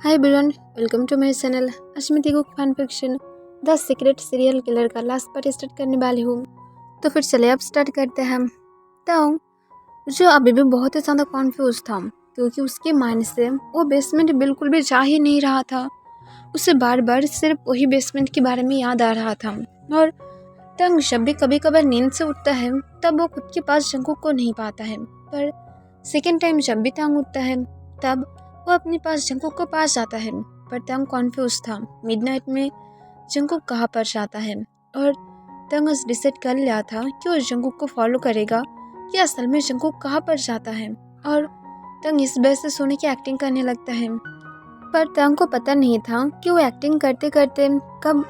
Hi everyone, welcome to my channel. आज मैं देखो fan fiction the secret serial killer का लास्ट पार्ट स्टार्ट करने वाली हूँ। तो फिर चले अब स्टार्ट करते हैं हम। तो जो अभी भी बहुत ही ज़्यादा कॉन्फ्यूज था क्योंकि उसके माइंड से वो बेसमेंट बिल्कुल भी जा ही नहीं रहा था। उसे बार बार सिर्फ वही बेसमेंट के बारे में याद आ रहा था। और तंग जब भी कभी कभार नींद से उठता है तब वो खुद के पास जंगकुक को नहीं पाता है, पर सेकेंड टाइम जब भी तंग उठता है तब वो अपने पास जंगकुक को पास जाता है। पर तंग कॉन्फ्यूज था मिडनाइट में जंगकुक कहाँ पर जाता है। और तंग डिसाइड कर लिया था कि वो जंगकुक को फॉलो करेगा कि असल में जंगकुक कहाँ पर जाता है। और तंग इस वजह से सोने की एक्टिंग करने लगता है, पर तंग को पता नहीं था कि वो एक्टिंग करते करते कब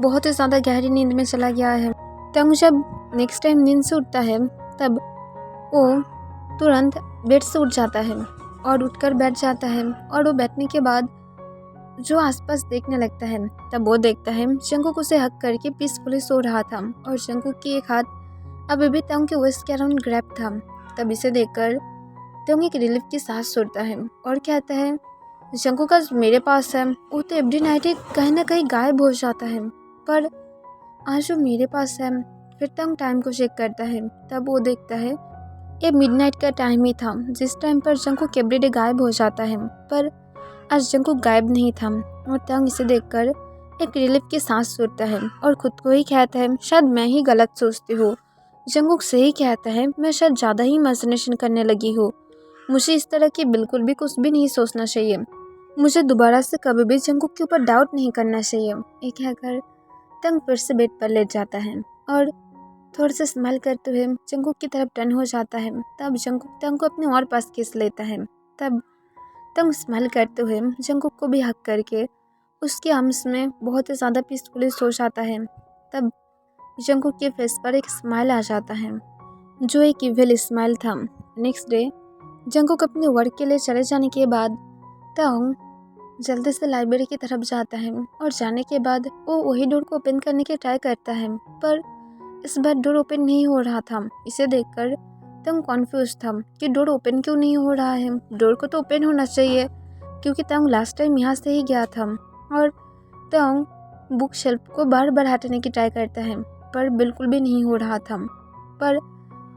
बहुत ही ज़्यादा गहरी नींद में चला गया है। तंग जब नेक्स्ट टाइम नींद से उठता है तब वो तुरंत बेड से उठ जाता है और उठकर बैठ जाता है। और वो बैठने के बाद जो आसपास देखने लगता है तब वो देखता है जंगकुक उसे हक करके पीसफुली सो रहा था और जंगकुक की एक हाथ अभी भी तंग के वेस्ट के अराउंड ग्रैब था। तब इसे देखकर तंग एक रिलीफ की सांस छोड़ता है और कहता है जंगकुक आज मेरे पास है। वो तो एवरी नाइट ही कहीं ना कहीं गायब हो जाता है, पर आज वो मेरे पास है। फिर तंग टाइम को चेक करता है तब वो देखता है ये मिडनाइट का टाइम ही था जिस टाइम पर जंगकुक एवरीडे गायब हो जाता है, पर आज जंगकुक गायब नहीं था। और तंग इसे देखकर एक रिलीफ की सांस छोड़ता है और खुद को ही कहता है शायद मैं ही गलत सोचती हूँ। जंगकुक सही कहता है, मैं शायद ज़्यादा ही इमेजिनेशन करने लगी हूँ। मुझे इस तरह की बिल्कुल भी कुछ भी नहीं सोचना चाहिए। मुझे दोबारा से कभी भी जंगकुक के ऊपर डाउट नहीं करना चाहिए। ये कहकर तंग फिर से बेड पर लेट जाता है और थोड़ा सा स्माइल करते हुए जंगकुक की तरफ टर्न हो जाता है। तब जंगकुक तंग को अपने और पास खींच लेता है। तब तंग स्माइल करते हुए जंगकुक को भी हक करके उसके आर्म्स में बहुत ही ज़्यादा पीसफुली सो जाता है। तब जंगकुक के फेस पर एक स्माइल आ जाता है जो एक इविल स्माइल था। नेक्स्ट डे जंगकुक अपने वर्क के लिए चले जाने के बाद तंग जल्दी से लाइब्रेरी की तरफ जाता है और जाने के बाद वो वही डोर को ओपन करने की ट्राई करता है, पर इस बार डोर ओपन नहीं हो रहा था। इसे देखकर तंग कॉन्फ्यूज था कि डोर ओपन क्यों नहीं हो रहा है। डोर को तो ओपन होना चाहिए क्योंकि तंग लास्ट टाइम यहाँ से ही गया था। और तंग बुक शेल्फ को बार बार हटाने की ट्राई करता है पर बिल्कुल भी नहीं हो रहा था। पर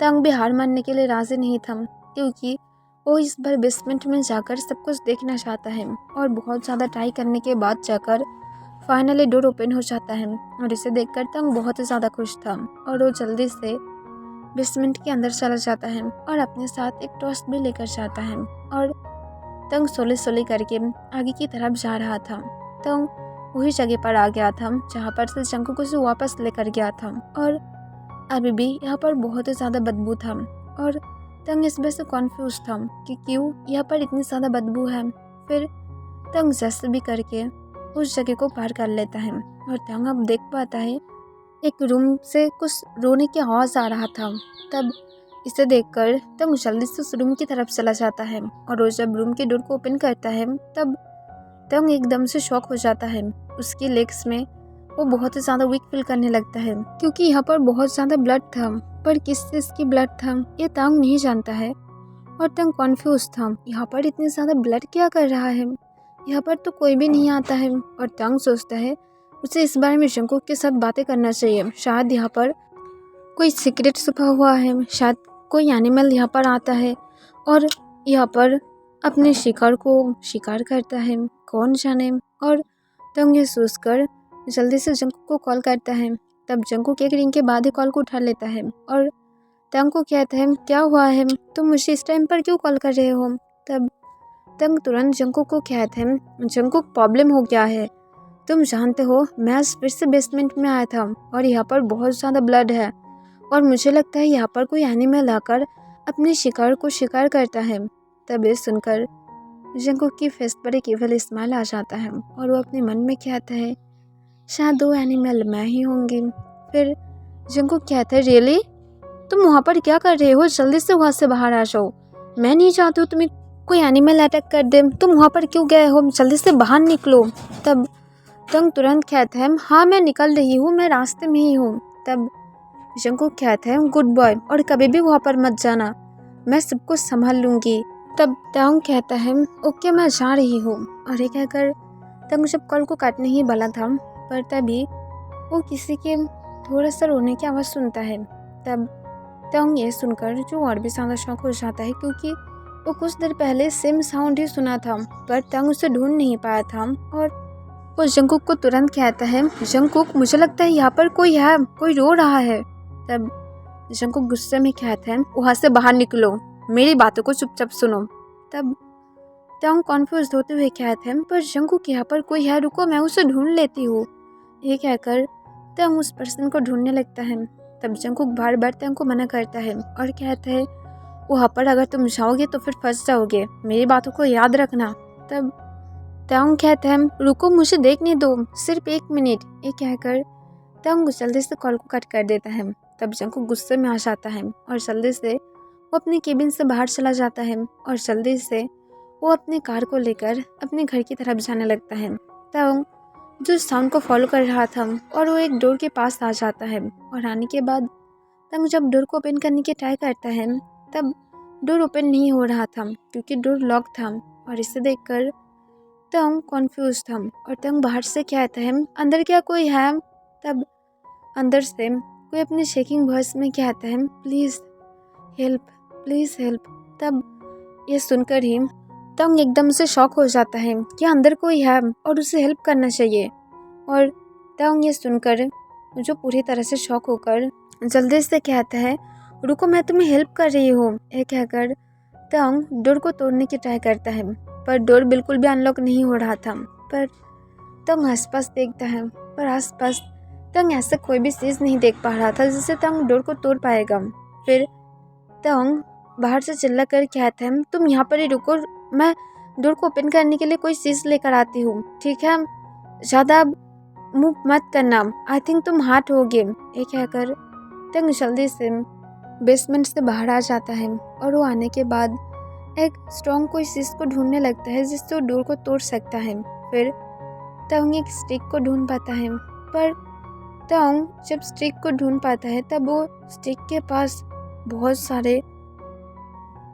तंग भी हार मानने के लिए राजी नहीं था क्योंकि वो इस बार बेसमेंट में जाकर सब कुछ देखना चाहता है। और बहुत ज़्यादा ट्राई करने के बाद जाकर फाइनली डोर ओपन हो जाता है और इसे देखकर तंग बहुत ही ज़्यादा खुश था और वो जल्दी से बेसमेंट के अंदर चला जाता है और अपने साथ एक टॉर्च भी लेकर जाता है। और तंग सोले सोले करके आगे की तरफ जा रहा था। तंग वही जगह पर आ गया था जहाँ पर से जंगकुक को उसे वापस लेकर गया था और अभी भी यहाँ पर बहुत ही ज़्यादा बदबू था। और तंग इस वजह से कॉन्फ्यूज था कि क्यों यहाँ पर इतनी ज़्यादा बदबू है। फिर तंग जैसे भी करके उस जगह को पार कर लेता है और तंग अब देख पाता है एक रूम से कुछ रोने की आवाज़ आ रहा था। तब इसे देखकर तंग जल्दी से उस रूम की तरफ चला जाता है और वो जब रूम के डोर को ओपन करता है तब तंग एकदम से शॉक हो जाता है। उसकी लेग्स में वो बहुत ही ज़्यादा वीक फील करने लगता है क्योंकि यहाँ पर बहुत ज़्यादा ब्लड था, पर किस चीज़ की ब्लड था ये तंग नहीं जानता है। और तंग कॉन्फ्यूज था यहाँ पर इतने ज़्यादा ब्लड क्या कर रहा है, यहाँ पर तो कोई भी नहीं आता है। और तंग सोचता है उसे इस बारे में जंगकुक के साथ बातें करना चाहिए। शायद यहाँ पर कोई सीक्रेट छुपा हुआ है, शायद कोई एनिमल यहाँ पर आता है और यहाँ पर अपने शिकार को शिकार करता है, कौन जाने। और तंग ये सोचकर जल्दी से जंगकुक को कॉल करता है। तब जंगकुक एक रिंग के बाद ही कॉल को उठा लेता है और तंग को कहता है क्या हुआ है, तुम मुझे इस टाइम पर क्यों कॉल कर रहे हो। तब तंग तुरंत जंगकुक को कहता है जंगकुक प्रॉब्लम हो गया है, तुम जानते हो मैं आज फिर से बेसमेंट में आया था और यहाँ पर बहुत ज़्यादा ब्लड है और मुझे लगता है यहाँ पर कोई एनिमल आकर अपने शिकार को शिकार करता है। तब ये सुनकर जंगकुक की फेस पर एक इविल स्माइल आ जाता है और वो अपने मन में कहता है शायद दो एनिमल मैं ही होंगी। फिर जंगकुक कहता है रियली, तुम वहाँ पर क्या कर रहे हो, जल्दी से वहाँ से बाहर आ जाओ, मैं नहीं चाहती हूँ तुम्हें कोई एनिमल अटैक कर दे, तुम वहाँ पर क्यों गए हो, जल्दी से बाहर निकलो। तब तंग तुरंत कहता है हाँ मैं निकल रही हूँ, मैं रास्ते में ही हूँ। तब जंगकुक कहता है गुड बॉय और कभी भी वहाँ पर मत जाना, मैं सब कुछ संभाल लूँगी। तब तांग कहता है ओके मैं जा रही हूँ। और ये कहकर तंग जब कॉल को काटने ही वाला था, पर तभी वो किसी के थोड़ा सा रोने की आवाज़ सुनता है। तब तंग ये सुनकर जो और भी ज़्यादा शॉक हो जाता है, क्योंकि वो कुछ देर पहले सेम साउंड ही सुना था, पर तंग उसे ढूंढ नहीं पाया था। और वो जंगकुक को तुरंत कहता है जंगकुक मुझे लगता है यहाँ पर कोई है, कोई रो रहा है। तब जंगकुक गुस्से में कहता है वहाँ से बाहर निकलो, मेरी बातों को चुपचाप सुनो। तब तंग कॉन्फ्यूज होते हुए कहते हैं पर जंगकुक यहाँ पर कोई है, रुको मैं उसे ढूंढ लेती हूँ। ये कहकर तंग उस पर्सन को ढूंढने लगता है। तब जंगकुक बार बार तंग को मना करता है और कहता है वहाँ पर अगर तुम जाओगे तो फिर फंस जाओगे, मेरी बातों को याद रखना। तब तंग कहता है रुको मुझे देखने दो, सिर्फ 1 मिनट। ये कहकर तंग जल्दी से कॉल को कट कर देता है। तब जंगकुक गुस्से में आ जाता है और जल्दी से वो अपने केबिन से बाहर चला जाता है और जल्दी से वो अपने कार को लेकर अपने घर की तरफ जाने लगता है। तंग जो साउंड को फॉलो कर रहा था और वो एक डोर के पास आ जाता है और आने के बाद तंग जब डोर को ओपन करने की ट्राई करता है तब डोर ओपन नहीं हो रहा था, क्योंकि डोर लॉक था। और इसे देखकर तंग कॉन्फ्यूज था और तंग बाहर से कहता है अंदर क्या कोई है। तब अंदर से कोई अपने शेकिंग वॉइस में कहता है प्लीज़ हेल्प। तब ये सुनकर ही तंग एकदम से शॉक हो जाता है कि अंदर कोई है और उसे हेल्प करना चाहिए। और तंग ये सुनकर जो पूरी तरह से शॉक होकर जल्दी से कहता है रुको मैं तुम्हें हेल्प कर रही हूँ। ये कहकर तंग डोर को तोड़ने की ट्राई करता है, पर डोर बिल्कुल भी अनलॉक नहीं हो रहा था। पर तंग आसपास देखता है, पर आसपास तंग ऐसा कोई भी चीज़ नहीं देख पा रहा था जिससे तंग डोर को तोड़ पाएगा। फिर तंग बाहर से चिल्ला कर कहता है तुम यहाँ पर ही रुको, मैं डोर को ओपन करने के लिए कोई चीज़ लेकर आती हूँ, ठीक है, ज़्यादा मूव मत करना, आई थिंक तुम हार्ट होगे। ये कहकर तंग जल्दी से बेसमेंट से बाहर आ जाता है और वो आने के बाद एक स्ट्रॉन्ग कोई चीज़ को ढूंढने लगता है जिससे वो डोर को तोड़ सकता है। फिर तंग एक स्टिक को ढूंढ पाता है, पर तंग जब स्टिक को ढूंढ पाता है तब वो स्टिक के पास बहुत सारे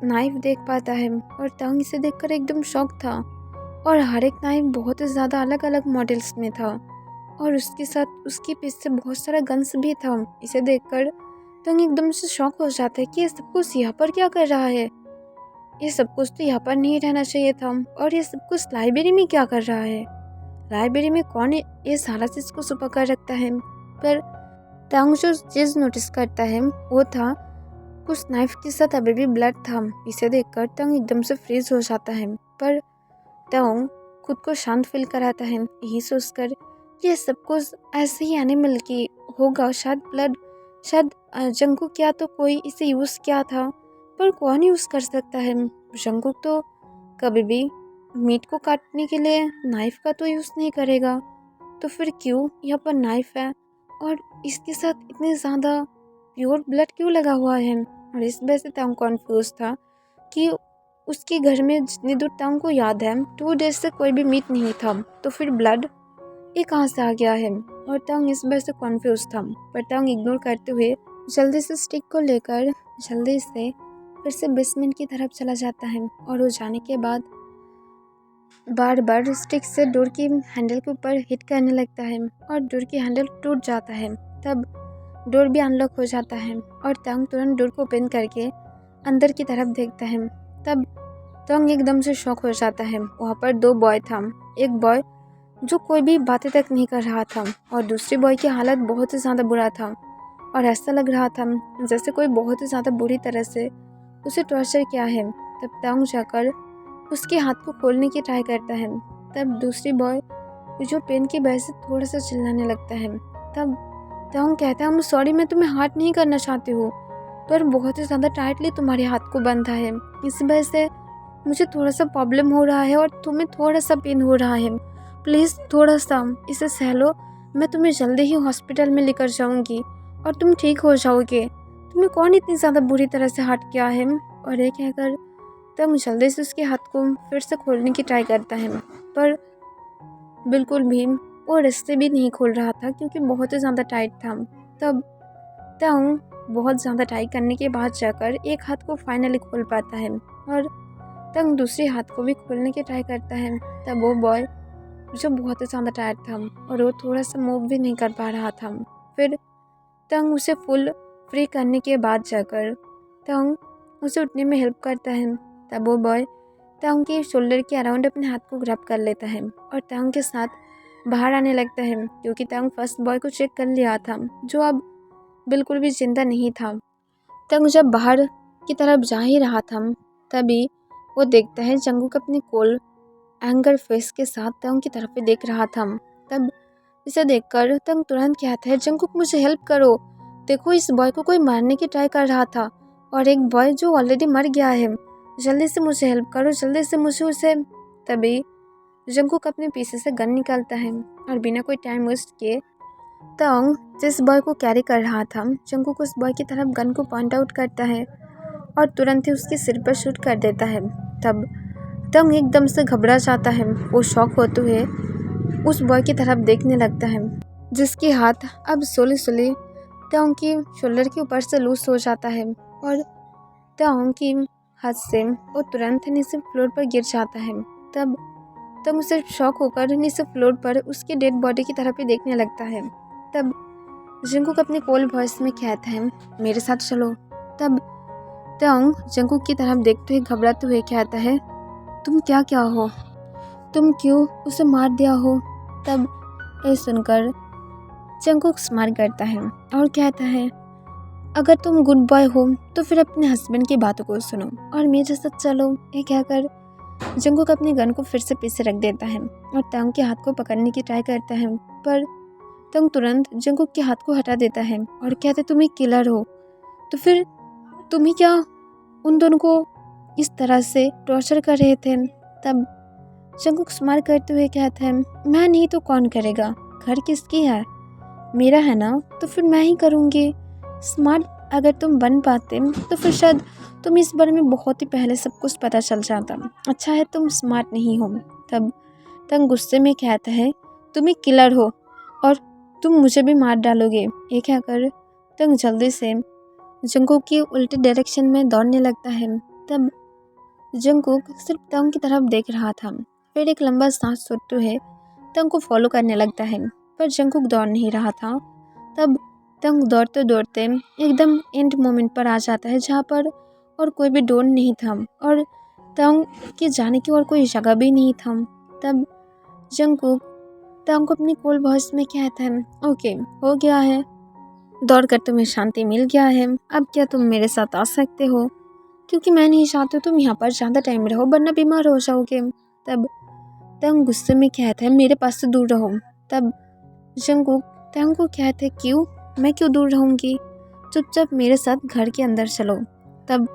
नाइफ देख पाता है और तंग इसे देखकर एकदम शॉक था। और हर एक नाइफ बहुत ही ज़्यादा अलग अलग मॉडल्स में था और उसके साथ उसके पीछे बहुत सारा गन्स भी था। इसे देखकर तंग एकदम से शॉक हो जाता है कि ये सब कुछ यहाँ पर क्या कर रहा है, ये सब कुछ तो यहाँ पर नहीं रहना चाहिए था। और ये सब कुछ लाइब्रेरी में क्या कर रहा है, लाइब्रेरी में कौन ये सारा चीज़ को छुपा कर रखता है। पर तंग जो चीज़ नोटिस करता है वो था कुछ नाइफ के साथ अभी भी ब्लड था। इसे देखकर तंग एकदम से फ्रीज हो जाता है, पर तंग खुद को शांत फील कराता है, यही सोचकर ये सब कुछ ऐसे ही एनिमल की होगा, शायद ब्लड, शायद जंगकुक क्या तो कोई इसे यूज़ किया था, पर कौन यूज़ कर सकता है। जंगकुक तो कभी भी मीट को काटने के लिए नाइफ का तो यूज़ नहीं करेगा, तो फिर क्यों यहाँ पर नाइफ है और इसके साथ इतने ज़्यादा प्योर ब्लड क्यों लगा हुआ है। और इस वजह से तंग कॉन्फ्यूज था कि उसके घर में जितनी दूर तंग को याद है 2 डेज से कोई भी मीट नहीं था, तो फिर ब्लड ये कहाँ से आ गया है। और तंग इस वजह से कॉन्फ्यूज था, पर तंग इग्नोर करते हुए जल्दी से स्टिक को लेकर जल्दी से फिर से बेसमेंट की तरफ चला जाता है। और वो जाने के बाद बार बार स्टिक से डोर की हैंडल के ऊपर हिट करने लगता है और डोर की हैंडल टूट जाता है। तब डोर भी अनलॉक हो जाता है और तंग तुरंत डोर को ओपन करके अंदर की तरफ देखता है। तब तंग एकदम से शॉक हो जाता है, वहाँ पर 2 बॉय था, एक बॉय जो कोई भी बातें तक नहीं कर रहा था और दूसरे बॉय की हालत बहुत ही ज़्यादा बुरा था और ऐसा लग रहा था जैसे कोई बहुत ही ज़्यादा बुरी तरह से उसे टॉर्चर किया है। तब तंग जाकर उसके हाथ को खोलने की ट्राई करता है। तब दूसरी बॉय जो पेन की वजह से थोड़ा सा चिल्लाने लगता है। तब तंग कहता है सॉरी, मैं तुम्हें हार्ट नहीं करना चाहती हूँ, पर बहुत ही ज़्यादा टाइटली तुम्हारे हाथ को बंधा है, इस वजह से मुझे थोड़ा सा प्रॉब्लम हो रहा है और तुम्हें थोड़ा सा पेन हो रहा है, प्लीज़ थोड़ा सा इसे सह लो, मैं तुम्हें जल्दी ही हॉस्पिटल में लेकर जाऊँगी और तुम ठीक हो जाओगे, तुम्हें कौन इतनी ज़्यादा बुरी तरह से हर्ट किया है। और ये कहकर तंग जल्दी से उसके हाथ को फिर से खोलने की ट्राई करता है, पर बिल्कुल भी वो रिश्ते भी नहीं खोल रहा था क्योंकि बहुत ही ज़्यादा टाइट था। तब तंग बहुत ज़्यादा टाइट करने के बाद जाकर एक हाथ को फाइनली खोल पाता है और तंग दूसरे हाथ को भी खोलने की ट्राई करता है। तब वो बॉय जो बहुत ही ज़्यादा टायर्ड था और वो थोड़ा सा मूव भी नहीं कर पा रहा था। फिर तंग उसे फुल फ्री करने के बाद जाकर तंग उसे उठने में हेल्प करता है। तब वो बॉय तंग के शोल्डर के अराउंड अपने हाथ को ग्रैब कर लेता है और तंग के साथ बाहर आने लगता है, क्योंकि तंग फर्स्ट बॉय को चेक कर लिया था जो अब बिल्कुल भी जिंदा नहीं था। तंग जब बाहर की तरफ जा ही रहा था तभी वो देखता है जंगकुक अपनी कोल एंगर फेस के साथ तंग की तरफ देख रहा था। तब इसे देखकर तंग तुरंत कहता है, जंगकुक मुझे हेल्प करो, देखो इस बॉय को कोई मारने की ट्राई कर रहा था और एक बॉय जो ऑलरेडी मर गया है, जल्दी से मुझे हेल्प करो, जल्दी से मुझे उसे। तभी जंगकुक अपने पीछे से गन निकालता है और बिना कोई टाइम वेस्ट किए तंग जिस बॉय को कैरी कर रहा था जंगकुक उस बॉय की तरफ गन को पॉइंट आउट करता है और तुरंत ही उसके सिर पर शूट कर देता है। तब तंग एकदम से घबरा जाता है। वो शॉक होते हुए उस बॉय की तरफ देखने लगता है जिसकी हाथ अब स्लोली स्लोली तंग की शोल्डर के ऊपर से लूज हो जाता है और तंग की हाथ से वो तुरंत नीचे फ्लोर पर गिर जाता है। तब तंग उसे शॉक होकर नीचे फ्लोर पर उसकी डेड बॉडी की तरफ ही देखने लगता है। तब जंगकुक अपने कोल्ड वॉइस में कहता है, मेरे साथ चलो। तब तंग जंगकुक की तरफ देखते हुए घबराते हुए कहता है, तुम क्या हो, तुम क्यों उसे मार दिया हो। तब ये सुनकर जंगकुक स्माइल करता है और कहता है, अगर तुम गुड बॉय हो तो फिर अपने हस्बैंड की बातों को सुनो और मेरे साथ चलो। ये कहकर जंगकुक अपनी गन को फिर से पीछे रख देता है और तंग के हाथ को पकड़ने की ट्राई करता है, पर तंग तुरंत जंगकुक के हाथ को हटा देता है और कहते, तुम एक किलर हो, तो फिर तुम ही क्या उन दोनों को इस तरह से टॉर्चर कर रहे थे। तब जंगकुक स्माइल करते हुए कहता है, मैं नहीं तो कौन करेगा, घर किसकी है, मेरा है ना, तो फिर मैं ही करूँगी। स्मार्ट अगर तुम बन पाते तो फिर शायद तुम इस बारे में बहुत ही पहले सब कुछ पता चल जाता। अच्छा है तुम स्मार्ट नहीं हो। तब तंग गुस्से में कहता है, तुम एक किलर हो और तुम मुझे भी मार डालोगे। ये कहकर तंग जल्दी से जंगकुक की उल्टे डायरेक्शन में दौड़ने लगता है। तब जंगकुक सिर्फ तंग की तरफ देख रहा था, फिर एक लंबा सांस छोड़ते हुए तंग को फॉलो करने लगता है, पर जंगकुक दौड़ नहीं रहा था। तब तंग दौड़ते दौड़ते एकदम एंड मोमेंट पर आ जाता है जहाँ पर और कोई भी डोर नहीं था और तंग के जाने की और कोई जगह भी नहीं था। तब जंगकुक तंग को अपनी कोल्ड वॉइस में कहता है, ओके हो गया है, दौड़कर तुम्हें शांति मिल गया है, अब क्या तुम मेरे साथ आ सकते हो, क्योंकि मैं नहीं चाहती तुम यहाँ पर ज़्यादा टाइम रहो वरना बीमार हो जाओगे। तब तंग गुस्से में कहता है, मेरे पास से दूर रहो। तब जंगकुक तंग को कहते, क्यों, मैं क्यों दूर रहूँगी, चुपचाप मेरे साथ घर के अंदर चलो। तब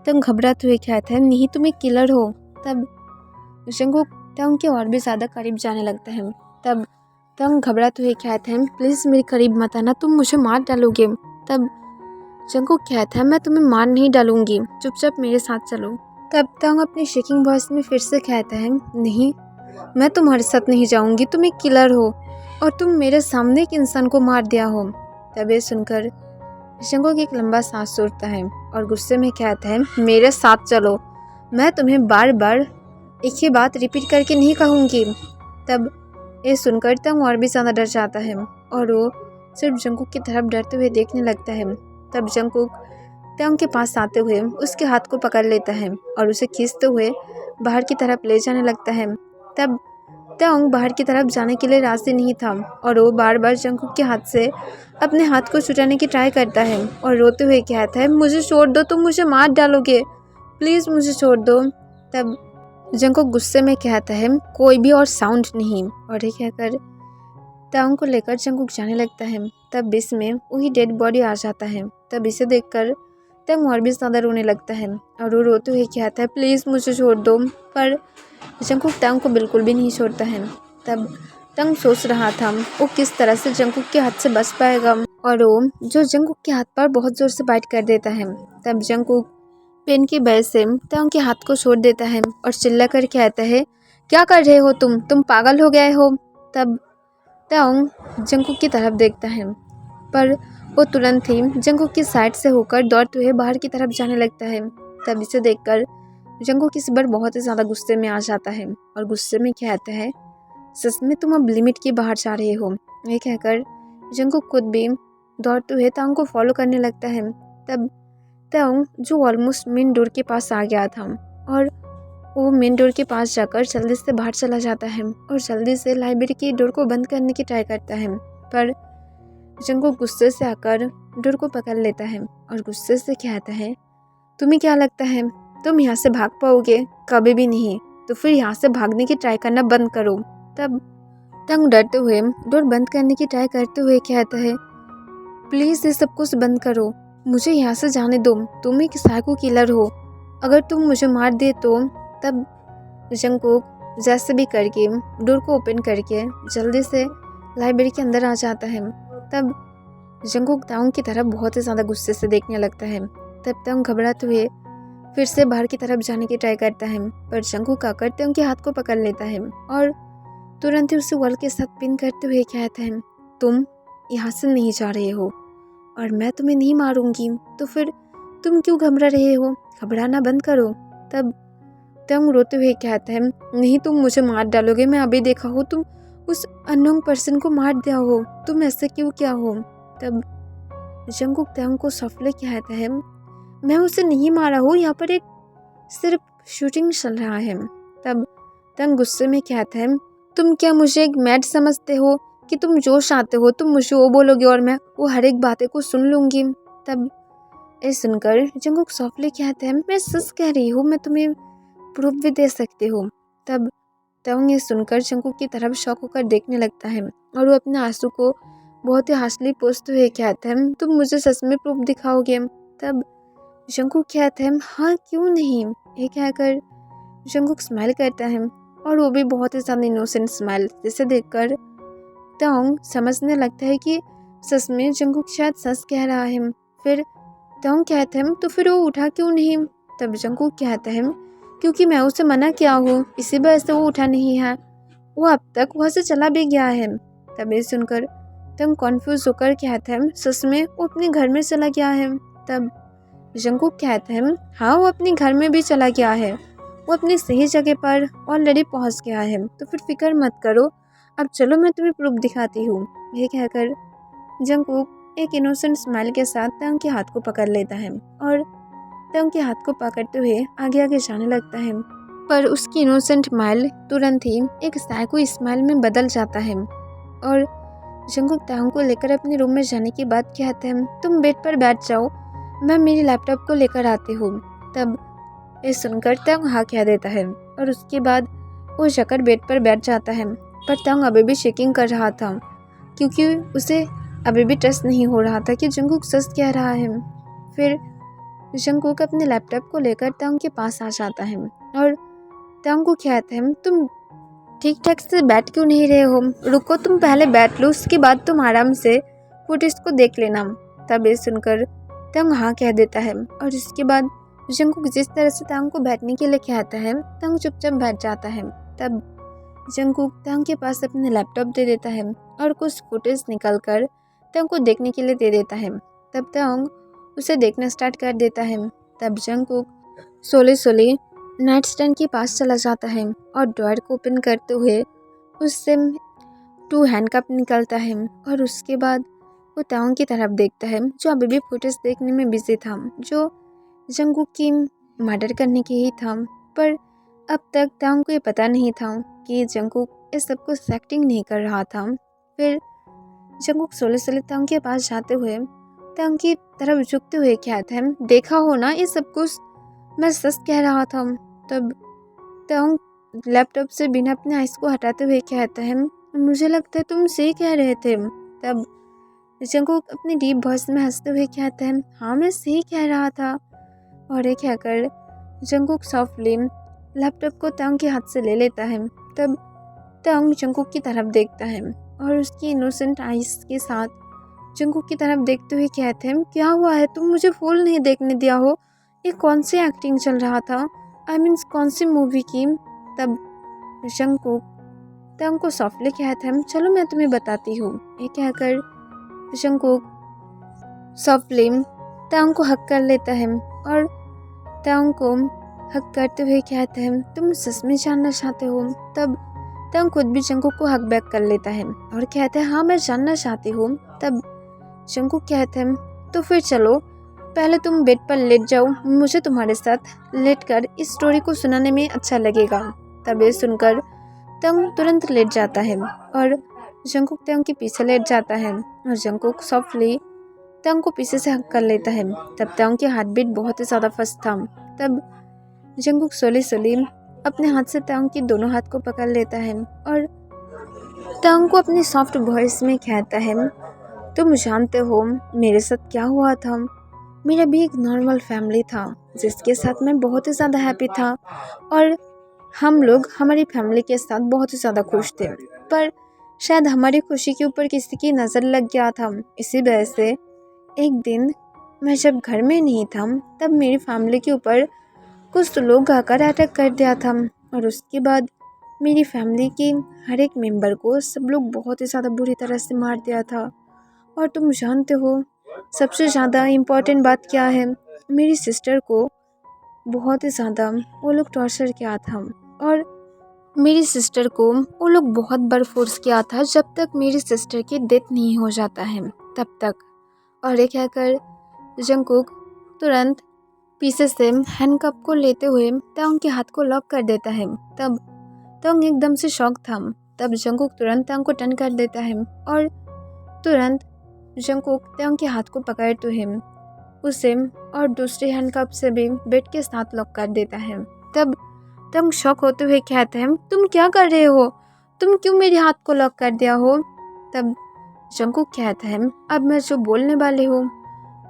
तंग घबराते हुए कहता है, नहीं तुम एक किलर हो। तब जंगकुक तंग के और भी ज़्यादा करीब जाने लगता है। तब तंग घबराते हुए कहता है, प्लीज़ मेरे करीब मत आना, तुम मुझे मार डालोगे। तब जंगकुक कहता है, मैं तुम्हें मार नहीं डालूंगी, चुपचाप मेरे साथ चलो। तब तंग अपनी शेकिंग वॉइस में फिर से कहता है, नहीं मैं तुम्हारे साथ नहीं जाऊंगी, तुम एक किलर हो और तुम मेरे सामने एक इंसान को मार दिया हो। तब ये सुनकर जंगकुक एक लंबा सांस छोड़ता है और गुस्से में कहता है, मेरे साथ चलो, मैं तुम्हें बार बार एक ही बात रिपीट करके नहीं कहूँगी। तब ये सुनकर तंग और भी ज़्यादा डर जाता है और वो सिर्फ जंगकुक की तरफ डरते हुए देखने लगता है। तब जंगकुक तंग के पास आते हुए उसके हाथ को पकड़ लेता है और उसे खींचते हुए बाहर की तरफ ले जाने लगता है। तब तंग बाहर की तरफ जाने के लिए रास्ते नहीं था और वो बार बार जंगकुक के हाथ से अपने हाथ को छुटाने की ट्राई करता है और रोते हुए कहता है, मुझे छोड़ दो, तुम मुझे मार डालोगे, प्लीज़ मुझे छोड़ दो। तब जंगकुक गुस्से में कहता है, कोई भी और साउंड नहीं, और ये कहकर तंग को लेकर जंगकुक जाने लगता है। तब बीच में वही डेड बॉडी आ जाता है। तब इसे देखकर तंग और भी ज़्यादा रोने लगता है और वो रोते हुए कहता है, प्लीज़ मुझे छोड़ दो, पर जंगकुक तंग को बिल्कुल भी नहीं छोड़ता है। तब तंग सोच रहा था वो किस तरह से जंगकुक के हाथ से बच पाएगा और वो जो जंगकुक के हाथ पर बहुत ज़ोर से बाइट कर देता है। तब जंगकुक पेन की वजह से तंग के हाथ को छोड़ देता है और चिल्ला कर कहता है, क्या कर रहे हो तुम पागल हो गए हो। तब तंग जंगकुक की तरफ देखता है, पर वो तुरंत ही जंगकुक की साइड से होकर दौड़ते हुए बाहर की तरफ जाने लगता है। तब इसे देखकर जंगकुक इस बार बहुत ही ज़्यादा गुस्से में आ जाता है और गुस्से में कहता है, सच में तुम अब लिमिट के बाहर जा रहे हो। ये कहकर जंगकुक खुद भी दौड़ते हुए तांग को फॉलो करने लगता है। तब तांग जो ऑलमोस्ट मेन डोर के पास आ गया था और वो मेन डोर के पास जाकर जल्दी से बाहर चला जाता है और जल्दी से लाइब्रेरी की डोर को बंद करने की ट्राई करता है, पर जंगकुक गुस्से से आकर डोर को पकड़ लेता है और गुस्से से कहता है, तुम्हें क्या लगता है तुम यहाँ से भाग पाओगे? कभी भी नहीं। तो फिर यहाँ से भागने की ट्राई करना बंद करो। तब तंग डरते हुए डोर बंद करने की ट्राई करते हुए कहता है, प्लीज़ ये सब कुछ बंद करो, मुझे यहाँ से जाने दो। तुम एक साइको किलर हो, अगर तुम मुझे मार दे तो। तब जंगकुक जैसे भी करके डोर को ओपन करके जल्दी से लाइब्रेरी के अंदर आ जाता है। तब जंगकुक तांग की तरफ बहुत ही ज़्यादा गुस्से से देखने लगता है। तब तांग घबराते हुए फिर से बाहर की तरफ जाने की ट्राई करता है, पर जंगकुक आकर तांग के हाथ को पकड़ लेता है और तुरंत ही उसे वॉल के साथ पिन करते हुए कहता है, तुम यहाँ से नहीं जा रहे हो और मैं तुम्हें नहीं मारूंगी, तो फिर तुम क्यों घबरा रहे हो? घबराना बंद करो। तब तांग रोते हुए कहता है, नहीं तुम मुझे मार डालोगे, मैं अभी देखा हो तुम उस अननोन पर्सन को मार दिया हो, तुम ऐसे क्यों क्या हो? तब जंगकुक तांग को सॉफ्टली कहता है, मैं उसे नहीं मारा हूँ, यहाँ पर एक सिर्फ शूटिंग चल रहा है। तब तांग गुस्से में कहता है, तुम क्या मुझे एक मैड समझते हो कि तुम जो चाहते हो तुम मुझे वो बोलोगे और मैं वो हर एक बातें को सुन लूँगी? तब ये सुनकर जंगकुक सॉफ्टली कहता है, मैं सच कह रही हूँ, मैं तुम्हें प्रूफ भी दे सकती हूँ। तब तांग ये सुनकर जंगकुक की तरफ शॉक होकर देखने लगता है और वो अपने आंसू को बहुत ही हास्यली पोंछते हुए कहता है, तुम मुझे सच में प्रूफ दिखाओगे? तब जंगकुक कहता है, हाँ क्यों नहीं। ये कहकर जंगकुक स्माइल करता है और वो भी बहुत ही ज़्यादा इनोसेंट स्माइल, जिसे देखकर तांग समझने लगता है कि सच में जंगकुक शायद सच कह रहा है। फिर तांग कहता है, तो फिर वो उठा क्यों नहीं? तब जंगकुक कहता है, क्योंकि मैं उसे मना किया हूँ, इसी वजह से वो उठा नहीं है, वो अब तक वहाँ से चला भी गया है। तब ये सुनकर तांग कॉन्फ्यूज होकर कहता है, सच में वो अपने घर में चला गया है? तब जंगकुक कहता है, हाँ वो अपने घर में भी चला गया है, वो अपनी सही जगह पर ऑलरेडी पहुंच गया है, तो फिर फिक्र मत करो, अब चलो मैं तुम्हें प्रूफ दिखाती हूँ। ये कहकर जंगकुक एक इनोसेंट स्माइल के साथ तांग के हाथ को पकड़ लेता है और तांग के हाथ को पकड़ते हुए आगे आगे जाने लगता है, पर उसकी इनोसेंट स्माइल तुरंत ही एक साइको स्माइल में बदल जाता है और जंगकुक तांग को लेकर अपने रूम में जाने के बाद कहते हैं, तुम बेड पर बैठ जाओ, मैं मेरी लैपटॉप को लेकर आती हूँ। तब ये सुनकर तांग हाँ कह देता है और उसके बाद वो जाकर बेड पर बैठ जाता है, पर तांग अभी भी शेकिंग कर रहा था क्योंकि उसे अभी भी ट्रस्ट नहीं हो रहा था कि जंगकुक सच कह रहा है। फिर जंगकुक अपने लैपटॉप को लेकर तांग के पास आ जाता है और तांग को कहता है, तुम ठीक ठाक से बैठ क्यों नहीं रहे हो? रुको, तुम पहले बैठ लो, उसके बाद तुम आराम से फुटेज को देख लेना। तब ये सुनकर तांग हाँ कह देता है और इसके बाद जंगकुक जिस तरह से तांग को बैठने के लिए कहता है, तांग चुपचाप बैठ जाता है। तब जंगकुक तांग के पास अपने लैपटॉप दे देता है और कुछ फुटेज निकाल कर तांग को देखने के लिए दे देता है। तब तांग उसे देखना स्टार्ट कर देता है। तब जंगकुक सोले सोले नाइट स्टैंड के पास चला जाता है और ड्रॉयर को ओपन करते हुए उससे 2 हैंडकप निकलता है और उसके बाद वो तांग की तरफ देखता है जो अभी भी फुटेज देखने में बिजी था, जो जंगकुक की मर्डर करने की ही था। पर अब तक तांग को ये पता नहीं था कि जंगकुक इस सब कुछ एक्टिंग नहीं कर रहा था। फिर जंगकुक सोले सोले तांग के पास जाते हुए तांग की तरफ झुकते हुए कहता है, देखा हो ना ये सब कुछ, मैं सच कह रहा था। तब तांग लैपटॉप से बिना अपने आइस को हटाते हुए कहता है, मुझे लगता है तुम सही कह रहे थे। तब जंगकुक अपनी डीप वॉइस में हंसते हुए कहता है, हाँ मैं सही कह रहा था। और ये कहकर जंगकुक सॉफ्टली लैपटॉप को तांग के हाथ से ले लेता है। तब तांग जंगकुक की तरफ देखता है और उसकी इनोसेंट आइस के साथ जंगकुक की तरफ देखते हुए कहते हैं, क्या हुआ है, तुम मुझे फुल नहीं देखने दिया हो, ये कौन सी एक्टिंग चल रहा था, आई मीन कौन सी मूवी की? तब जंगकुक तांग को सॉफ्टली कहता है, चलो मैं तुम्हें बताती हूँ। ये कहकर जंगकुक सॉफ्टली तांग को हक कर लेता है और तांग को हक करते हुए कहता है, तुम सच में जानना चाहते हो? तब तंग खुद भी जंकुक को हक बैक कर लेता है और कहता है, हाँ मैं जानना चाहती हूँ। तब जंकुक कहता है, तो फिर चलो पहले तुम बेड पर लेट जाओ, मुझे तुम्हारे साथ लेटकर इस स्टोरी को सुनाने में अच्छा लगेगा। तब ये सुनकर तंग तुरंत लेट जाता है और जंकुक तंग के पीछे लेट जाता है और जंकुक सॉफ्टली तंग को पीछे से हक कर लेता है। तब तंग की हार्ट बीट बहुत ही ज़्यादा फास्ट था। तब जंकुक सोली अपने हाथ से तंग की दोनों हाथ को पकड़ लेता है और तंग को अपनी सॉफ्ट वॉइस में कहता है, तुम जानते हो मेरे साथ क्या हुआ था? मेरा भी एक नॉर्मल फैमिली था जिसके साथ मैं बहुत ही ज़्यादा हैप्पी था और हम लोग हमारी फैमिली के साथ बहुत ही ज़्यादा खुश थे, पर शायद हमारी खुशी के ऊपर किसी की नज़र लग गया था। इसी वजह से एक दिन मैं जब घर में नहीं था तब मेरी फैमिली के ऊपर कुछ लोग आकर अटैक कर दिया था और उसके बाद मेरी फैमिली के हर एक मेंबर को सब लोग बहुत ही ज़्यादा बुरी तरह से मार दिया था। और तुम जानते हो सबसे ज़्यादा इम्पोर्टेंट बात क्या है? मेरी सिस्टर को बहुत ही ज़्यादा वो लोग टॉर्चर किया था और मेरी सिस्टर को वो लोग बहुत बार फोर्स किया था जब तक मेरी सिस्टर की डेथ नहीं हो जाता है तब तक। और ये कहकर जंकुक तुरंत पीछे से हैंडकप को लेते हुए तंग के हाथ को लॉक कर देता है। तब तंग एकदम से शॉक था। तब जंकुक तुरंत तंग को टर्न कर देता है और तुरंत जंकुक तंग के हाथ को पकड़ते हुए उसे और दूसरे हैंडकप से भी बेड के साथ लॉक कर देता है। तब तंग शॉक होते हुए कहते हैं, तुम क्या कर रहे हो? तुम क्यों मेरे हाथ को लॉक कर दिया हो? तब जंकुक कहता है, अब मैं जो बोलने वाली हूँ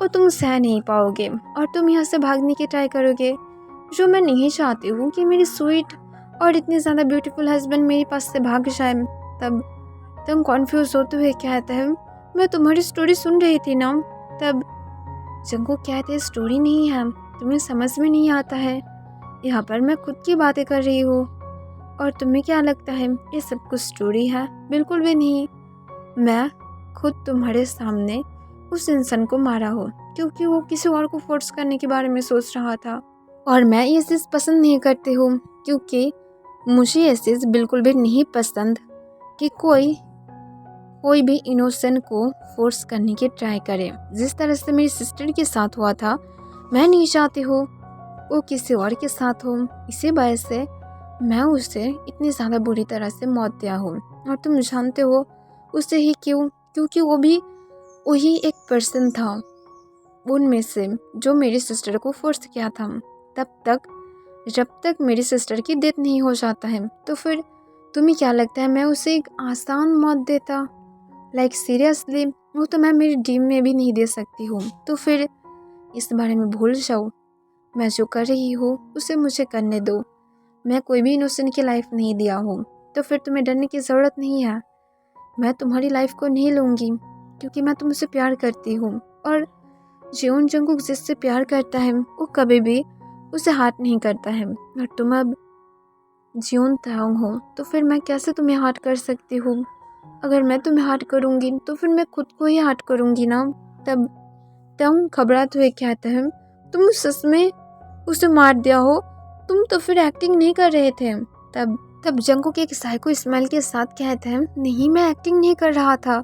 वो तुम सह नहीं पाओगे और तुम यहाँ से भागने की ट्राई करोगे, जो मैं नहीं चाहती हूँ कि मेरी स्वीट और इतनी ज़्यादा ब्यूटीफुल हस्बैंड मेरे पास से भाग जाए। तब तुम कॉन्फ्यूज होते हुए कहते हैं, मैं तुम्हारी स्टोरी सुन रही थी ना। तब जंकुक कहते हैं, स्टोरी नहीं है, तुम्हें समझ में नहीं आता है, यहाँ पर मैं खुद की बातें कर रही हूँ और तुम्हें क्या लगता है ये सब कुछ स्टोरी है? बिल्कुल भी नहीं। मैं खुद तुम्हारे सामने उस इंसान को मारा हो क्योंकि वो किसी और को फोर्स करने के बारे में सोच रहा था और मैं ये चीज़ पसंद नहीं करती हूँ क्योंकि मुझे ये चीज़ बिल्कुल भी नहीं पसंद कि कोई भी इनोसेंट को फोर्स करने की ट्राई करे। जिस तरह से मेरी सिस्टर के साथ हुआ था, मैं नहीं चाहती हूँ वो किसी और के साथ हो। इसी वजह से मैं उसे इतनी ज़्यादा बुरी तरह से मौत दिया हूँ। और तुम जानते हो उसे ही क्यों? क्योंकि वो भी वही एक पर्सन था उनमें से जो मेरी सिस्टर को फोर्स किया था। जब तक मेरी सिस्टर की डेथ नहीं हो जाता है तो फिर तुम्हें क्या लगता है मैं उसे एक आसान मौत देता? लाइक सीरियसली, वो तो मैं मेरी ड्रीम में भी नहीं दे सकती हूँ। तो फिर इस बारे में भूल जाओ, मैं जो कर रही हूँ उसे मुझे करने दो। मैं कोई भी इनोसेंट की लाइफ नहीं दिया हूँ, तो फिर तुम्हें डरने की ज़रूरत नहीं है। मैं तुम्हारी लाइफ को नहीं लूँगी क्योंकि मैं तुमसे प्यार करती हूँ और जियोन जंकुक जिससे प्यार करता है वो कभी भी उसे हार्ट नहीं करता है। और तुम अब जियोन ताओंग हो तो फिर मैं कैसे तुम्हें हार्ट कर सकती हूँ? अगर मैं तुम्हें हार्ट करूँगी तो फिर मैं खुद को ही हार्ट करूँगी ना। तब ताओंग घबराते हुए कहता है, तुम सच में उसे मार दिया हो? तुम तो फिर एक्टिंग नहीं कर रहे थे। तब जंकुक एक साइको स्माइल के साथ कहता है, नहीं मैं एक्टिंग नहीं कर रहा था,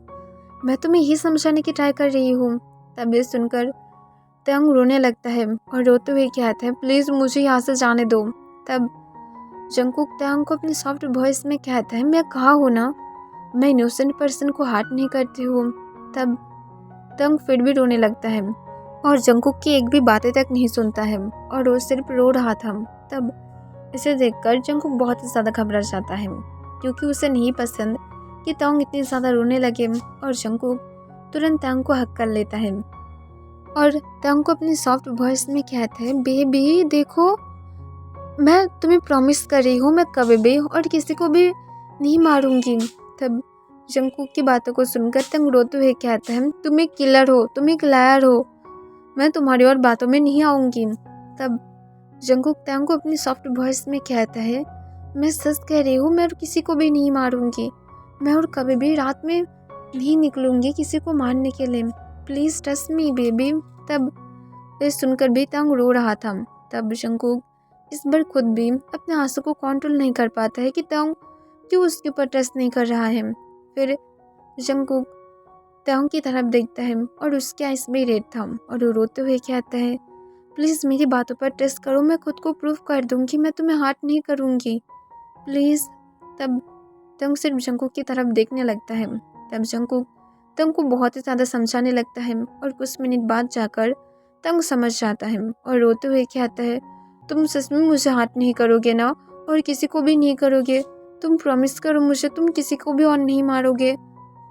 मैं तुम्हें यही समझाने की ट्राई कर रही हूँ। तब ये सुनकर ताओंग रोने लगता है और रोते हुए कहता है, प्लीज़ मुझे यहाँ से जाने दो। तब जंकुक ताओंग को अपनी सॉफ्ट वॉइस में कहता है, मैं कहा हूँ ना मैं इनोसेंट पर्सन को हार्ट नहीं करती हूँ। तब ताओंग फिर भी रोने लगता है और जंकुक की एक भी बातें तक नहीं सुनता है और वो सिर्फ रो रहा था। तब इसे देखकर जंकुक बहुत ही ज़्यादा घबरा जाता है क्योंकि उसे नहीं पसंद कि ताओंग इतनी ज़्यादा रोने लगे और जंकुक तुरंत ताओंग को हक कर लेता है और ताओंग को अपनी सॉफ्ट वॉइस में कहता है, बेबी देखो मैं तुम्हें प्रॉमिस कर रही हूँ मैं कभी भी और किसी को भी नहीं मारूंगी। तब जंकुक की बातों को सुनकर ताओंग रोते हुए कहता है, तुम एक किलर हो, तुम एक लायर हो, मैं तुम्हारी और बातों में नहीं आऊँगी। तब जंकुक ताओंग को अपनी सॉफ्ट वॉइस में कहता है, मैं सच कह रही हूँ मैं और किसी को भी नहीं मारूंगी, मैं और कभी भी रात में नहीं निकलूंगी किसी को मारने के लिए, प्लीज़ ट्रस्ट मी बेबी। तब ये सुनकर भी ताओंग रो रहा था। तब जंकुक इस बार खुद भी अपने आंसू को कंट्रोल नहीं कर पाता है कि तांग क्यों उसके ऊपर ट्रस्ट नहीं कर रहा है। फिर जंगकुक तांग की तरफ देखता है और उसके आइस में रेड था और वो रोते हुए कहता है, प्लीज़ मेरी बातों पर ट्रस्ट करो, मैं खुद को प्रूव कर दूंगी, मैं तुम्हें हार्ट नहीं करूंगी, प्लीज़। तब तंग सिर्फ जंगकुक की तरफ देखने लगता है। तब जंगकुक तंग को बहुत ही ज़्यादा समझाने लगता है और कुछ मिनट बाद जाकर तंग समझ जाता है और रोते हुए कहता है, तुम सच में मुझे हार्ट नहीं करोगे ना, और किसी को भी नहीं करोगे, तुम प्रॉमिस करो मुझे, तुम किसी को भी और नहीं मारोगे।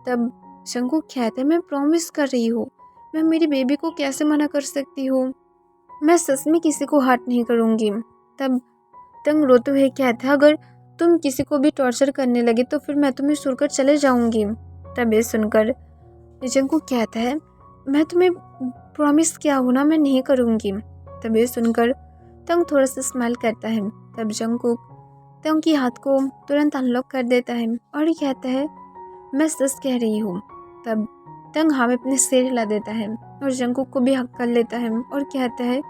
तब जंगकुक कहता है, मैं प्रॉमिस कर रही हूँ, मैं मेरी बेबी को कैसे मना कर सकती हूँ, मैं सच में किसी को हार्ट नहीं करूँगी। तब तंग रोते हुए कहता है, अगर तुम किसी को भी टॉर्चर करने लगे तो फिर मैं तुम्हें छोड़कर चले जाऊंगी। तब ये सुनकर जंगकुक कहता है, मैं तुम्हें प्रॉमिस किया हूँ ना, मैं नहीं करूँगी। तब ये सुनकर तंग थोड़ा सा स्माइल करता है। तब जंगकुक तंग की हाथ को तुरंत अनलॉक कर देता है और कहता है, मैं सच कह रही हूँ। तब तंग हाँ में अपने सिर हिला देता है और जंगकुक को भी हक कर लेता है और कहता है,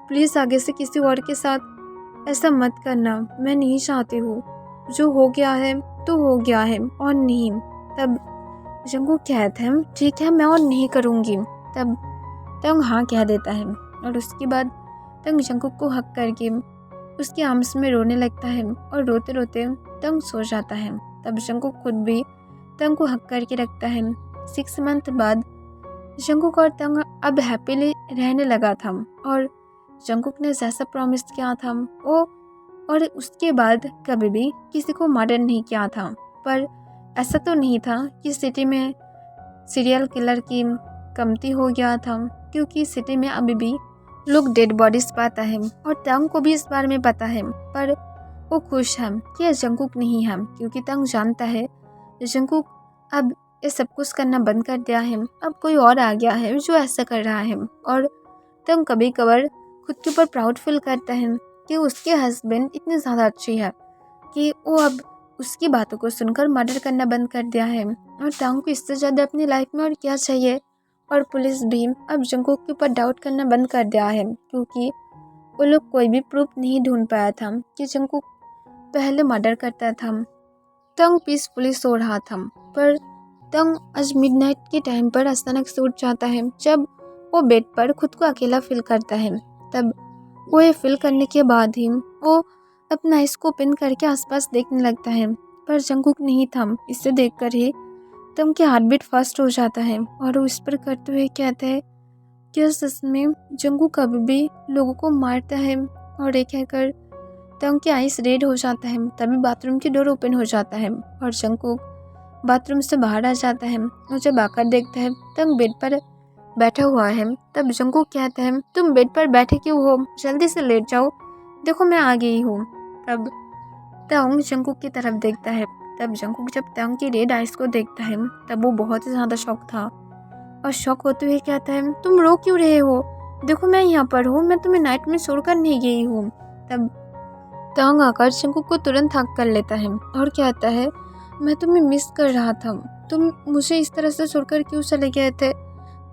प्लीज़ आगे से किसी और के साथ ऐसा मत करना, मैं नहीं चाहती हूँ, जो हो गया है तो हो गया है और नहीं। तब जंगकुक कहता है, ठीक है मैं और नहीं करूँगी। तब तंग हाँ कह देता है और उसके बाद तंग जंगकुक को हक करके उसके आर्म्स में रोने लगता है और रोते रोते तंग सो जाता है। तब जंगकुक खुद भी तंग को हक करके रखता है। 6 मंथ बाद जंगकुक और तंग अब हैप्पीली रहने लगा था और जंगकुक ने जैसा प्रॉमिस किया था वो और उसके बाद कभी भी किसी को मर्डर नहीं किया था। पर ऐसा तो नहीं था कि सिटी में सीरियल किलर की कमती हो गया था, क्योंकि सिटी में अभी भी लोग डेड बॉडीज पाता है और तंग को भी इस बारे में पता है। पर वो खुश है कि यह जंगकुक नहीं है, क्योंकि तंग जानता है जंगकुक अब ये सब कुछ करना बंद कर दिया है, अब कोई और आ गया है जो ऐसा कर रहा है। और तंग कभी कभार खुद के ऊपर प्राउड फील करता है कि उसके हस्बैंड इतने ज़्यादा अच्छे हैं कि वो अब उसकी बातों को सुनकर मर्डर करना बंद कर दिया है। और तंग को इससे ज़्यादा अपनी लाइफ में और क्या चाहिए। और पुलिस भी अब जंगकुक के ऊपर डाउट करना बंद कर दिया है, क्योंकि वो लोग कोई भी प्रूफ नहीं ढूंढ पाया था कि जंगकुक पहले मर्डर करता था। तंग पीसफुली सो रहा था, पर तंग आज मिडनाइट के टाइम पर अचानक से उठ जाता है। जब वो बेड पर खुद को अकेला फील करता है, तब वो ये फील करने के बाद ही वो अपना आइस को ओपन करके आसपास देखने लगता है, पर जंगकुक नहीं था। इसे देखकर ही तंग की हार्ट बीट फास्ट हो जाता है और वो इस पर करते हुए कहता है, क्या सच में जंगकुक कभी भी लोगों को मारता है। और ये कहकर तंग की आइस रेड हो जाता है। तभी बाथरूम की डोर ओपन हो जाता है और जंगकुक बाथरूम से बाहर आ जाता है और जब आकर देखता है तंग बेड पर बैठा हुआ है। तब जंगकुक कहता है, तुम बेड पर बैठे क्यों हो, जल्दी से लेट जाओ, देखो मैं आ गई हूँ। तब तंग जंगकुक की तरफ देखता है। तब जंगकुक जब तंग की रेड आइस को देखता है तब वो बहुत ही ज़्यादा शॉक था और शॉक होते हुए कहता है, तुम रो क्यों रहे हो, देखो मैं यहाँ पर हूँ, मैं तुम्हें नाइट में छोड़कर नहीं गई हूँ। तब तंग आकर जंगकुक को तुरंत हक कर लेता है और कहता है, मैं तुम्हें मिस कर रहा था, तुम मुझे इस तरह से छोड़कर क्यों चले गए थे,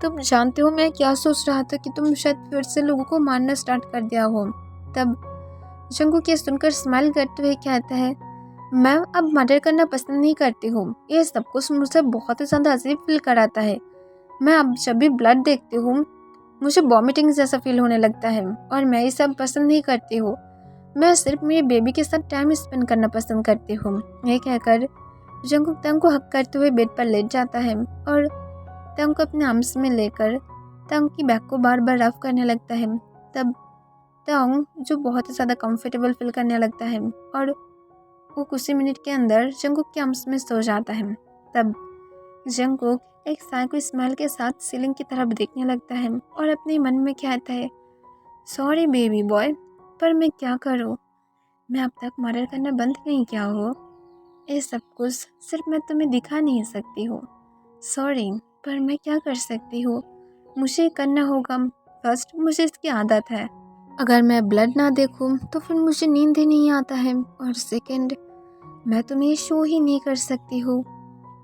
तुम जानते हो मैं क्या सोच रहा था कि तुम शायद फिर से लोगों को मारना स्टार्ट कर दिया हो। तब जंगकुक ये सुनकर स्माइल करते हुए कहता है, मैं अब मर्डर करना पसंद नहीं करती हूँ, ये सब कुछ मुझे बहुत ही ज़्यादा अजीब फील कराता है, मैं अब जब भी ब्लड देखती हूँ मुझे वॉमिटिंग जैसा फील होने लगता है और मैं ये सब पसंद नहीं करती हूँ, मैं सिर्फ मेरे बेबी के साथ टाइम स्पेंड करना पसंद करती हूँ। ये कहकर जंगकुक तंग को हक करते हुए बेड पर लेट जाता है और तंग को अपने आर्म्स में लेकर तंग की बैक को बार बार रफ करने लगता है। तब तंग जो बहुत ही ज़्यादा कंफर्टेबल फील करने लगता है और वो कुछ ही मिनट के अंदर जंगकुक के आर्म्स में सो जाता है। तब जंगकुक एक साइको स्माइल के साथ सीलिंग की तरफ देखने लगता है और अपने मन में कहता है, सॉरी बेबी बॉय, पर मैं क्या करूँ, मैं अब तक मर्डर करना बंद नहीं किया हो, ये सब कुछ सिर्फ मैं तुम्हें दिखा नहीं सकती हूँ, सॉरी, पर मैं क्या कर सकती हूँ, मुझे करना होगा। फर्स्ट मुझे इसकी आदत है, अगर मैं ब्लड ना देखूँ तो फिर मुझे नींद ही नहीं आता है, और सेकंड मैं तुम्हें शो ही नहीं कर सकती हूँ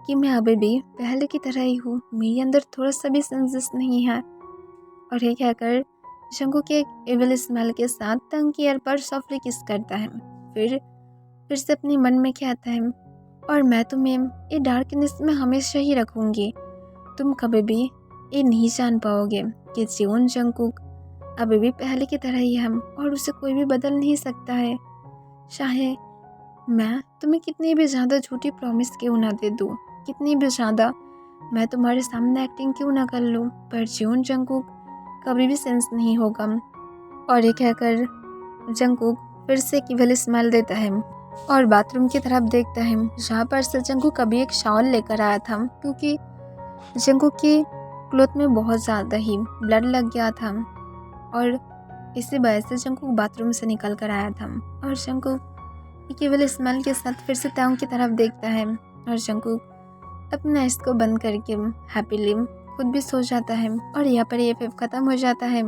कि मैं अभी भी पहले की तरह ही हूँ, मेरे अंदर थोड़ा सा भी सेंसेस नहीं है। और ये कहकर जंगकुक के एक एविल स्माइल के साथ तंग की ईयर पर सॉफ्टली किस करता है। फिर से अपने मन में कहता है, और मैं तुम्हें ये डार्कनेस में हमेशा ही रखूँगी। तुम कभी भी ये नहीं जान पाओगे कि जीवन जंगकुक अभी भी पहले की तरह ही हम, और उसे कोई भी बदल नहीं सकता है। चाहे मैं तुम्हें कितनी भी ज़्यादा झूठी प्रॉमिस क्यों ना दे दूँ, कितनी भी ज़्यादा मैं तुम्हारे सामने एक्टिंग क्यों ना कर लूँ, पर जीवन जंगकुक कभी भी सेंस नहीं होगा। और ये कहकर जंगकुक फिर से केवल स्माइल देता है और बाथरूम की तरफ देखता है, जहाँ पर से जंगकुक कभी एक शॉल लेकर आया था, क्योंकि जंगकुक की क्लोथ में बहुत ज़्यादा ही ब्लड लग गया था और इसी वजह से जंगकुक बाथरूम से निकल कर आया था। और जंगकुक केवल स्माइल के साथ फिर से ताओ की तरफ देखता है और जंगकुक अपने आइज को बंद करके हैप्पीली खुद भी सो जाता है। और यहाँ पर ये एपिसोड खत्म हो जाता है।